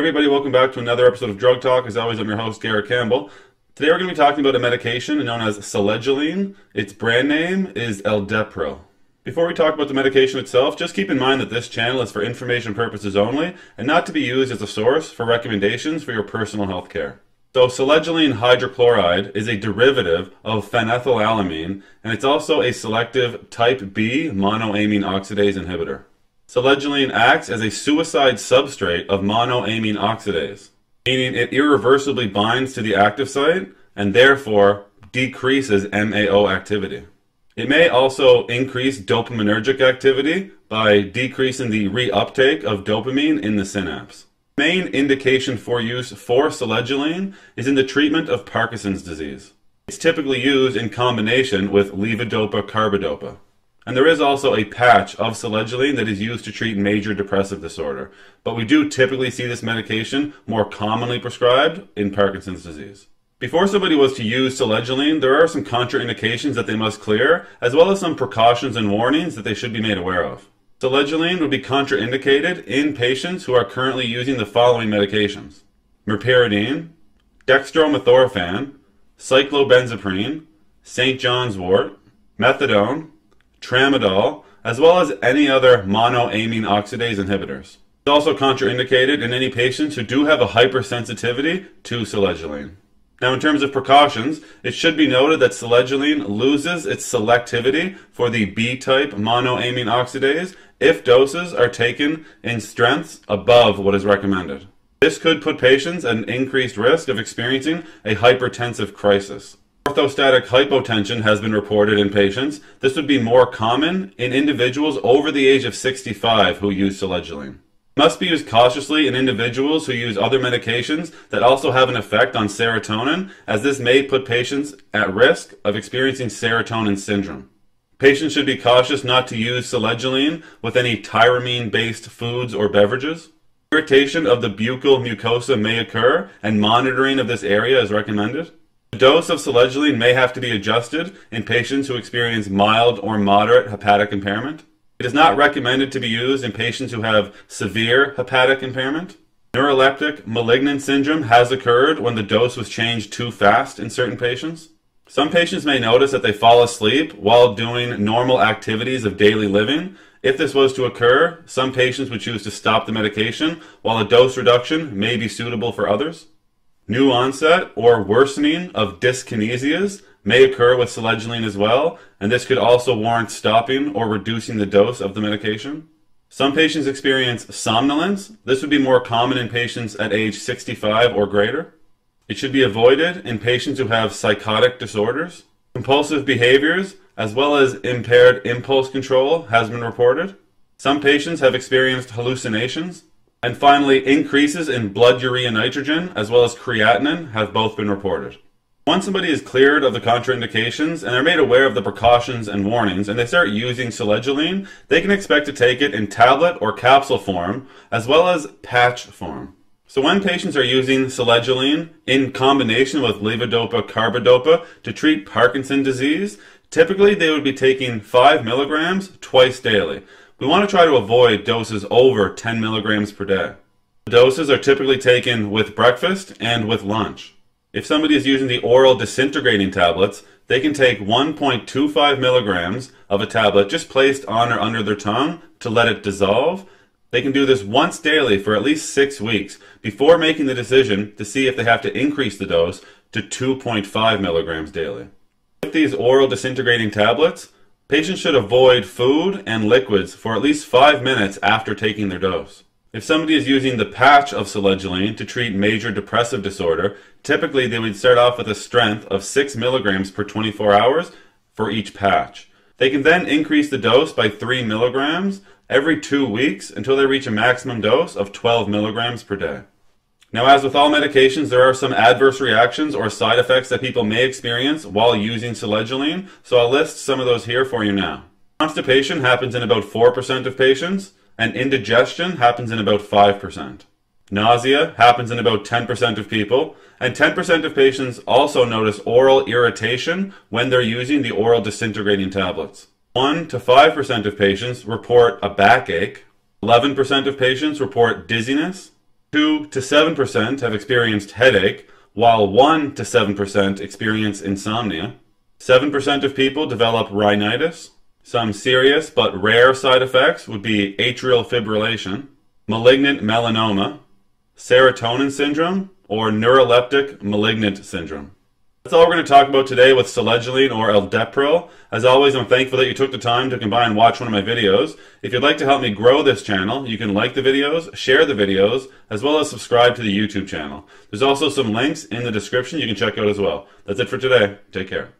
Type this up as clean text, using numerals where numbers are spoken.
Everybody, welcome back to another episode of Drug Talk. As always, I'm your host, Garrett Campbell. Today we're going to be talking about a medication known as Selegiline. Its brand name is Eldepryl. Before we talk about the medication itself, just keep in mind that this channel is for information purposes only and not to be used as a source for recommendations for your personal health care. So Selegiline hydrochloride is a derivative of phenethylamine, and it's also a selective type B monoamine oxidase inhibitor. Selegiline acts as a suicide substrate of monoamine oxidase, meaning it irreversibly binds to the active site and therefore decreases MAO activity. It may also increase dopaminergic activity by decreasing the reuptake of dopamine in the synapse. The main indication for use for Selegiline is in the treatment of Parkinson's disease. It's typically used in combination with levodopa-carbidopa. And there is also a patch of Selegiline that is used to treat major depressive disorder. But we do typically see this medication more commonly prescribed in Parkinson's disease. Before somebody was to use Selegiline, there are some contraindications that they must clear, as well as some precautions and warnings that they should be made aware of. Selegiline would be contraindicated in patients who are currently using the following medications: meperidine, dextromethorphan, cyclobenzaprine, St. John's wort, methadone, tramadol, as well as any other monoamine oxidase inhibitors. It's also contraindicated in any patients who do have a hypersensitivity to Selegiline. Now, in terms of precautions, it should be noted that Selegiline loses its selectivity for the B-type monoamine oxidase if doses are taken in strengths above what is recommended. This could put patients at an increased risk of experiencing a hypertensive crisis. Orthostatic hypotension has been reported in patients. This would be more common in individuals over the age of 65 who use Selegiline. It must be used cautiously in individuals who use other medications that also have an effect on serotonin, as this may put patients at risk of experiencing serotonin syndrome. Patients should be cautious not to use Selegiline with any tyramine-based foods or beverages. Irritation of the buccal mucosa may occur, and monitoring of this area is recommended. The dose of Selegiline may have to be adjusted in patients who experience mild or moderate hepatic impairment. It is not recommended to be used in patients who have severe hepatic impairment. Neuroleptic malignant syndrome has occurred when the dose was changed too fast in certain patients. Some patients may notice that they fall asleep while doing normal activities of daily living. If this was to occur, some patients would choose to stop the medication, while a dose reduction may be suitable for others. New onset or worsening of dyskinesias may occur with Selegiline as well, and this could also warrant stopping or reducing the dose of the medication. Some patients experience somnolence. This would be more common in patients at age 65 or greater. It should be avoided in patients who have psychotic disorders. Compulsive behaviors, as well as impaired impulse control, has been reported. Some patients have experienced hallucinations. And finally, increases in blood urea nitrogen as well as creatinine have both been reported. Once somebody is cleared of the contraindications and they're made aware of the precautions and warnings and they start using Selegiline, they can expect to take it in tablet or capsule form as well as patch form. So when patients are using Selegiline in combination with levodopa-carbidopa to treat Parkinson's disease, typically they would be taking 5 milligrams twice daily. We want to try to avoid doses over 10 milligrams per day. The doses are typically taken with breakfast and with lunch. If somebody is using the oral disintegrating tablets, they can take 1.25 milligrams of a tablet just placed on or under their tongue to let it dissolve. They can do this once daily for at least 6 weeks before making the decision to see if they have to increase the dose to 2.5 milligrams daily. With these oral disintegrating tablets, patients should avoid food and liquids for at least 5 minutes after taking their dose. If somebody is using the patch of Selegiline to treat major depressive disorder, typically they would start off with a strength of 6 milligrams per 24 hours for each patch. They can then increase the dose by 3 milligrams every 2 weeks until they reach a maximum dose of 12 milligrams per day. Now, as with all medications, there are some adverse reactions or side effects that people may experience while using Selegiline, so I'll list some of those here for you now. Constipation happens in about 4% of patients, and indigestion happens in about 5%. Nausea happens in about 10% of people, and 10% of patients also notice oral irritation when they're using the oral disintegrating tablets. 1 to 5% of patients report a backache. 11% of patients report dizziness. 2 to 7% have experienced headache, while 1 to 7% experience insomnia. 7% of people develop rhinitis. Some serious but rare side effects would be atrial fibrillation, malignant melanoma, serotonin syndrome, or neuroleptic malignant syndrome. That's all we're going to talk about today with Selegiline or Eldepryl. As always, I'm thankful that you took the time to come by and watch one of my videos. If you'd like to help me grow this channel, you can like the videos, share the videos, as well as subscribe to the YouTube channel. There's also some links in the description you can check out as well. That's it for today. Take care.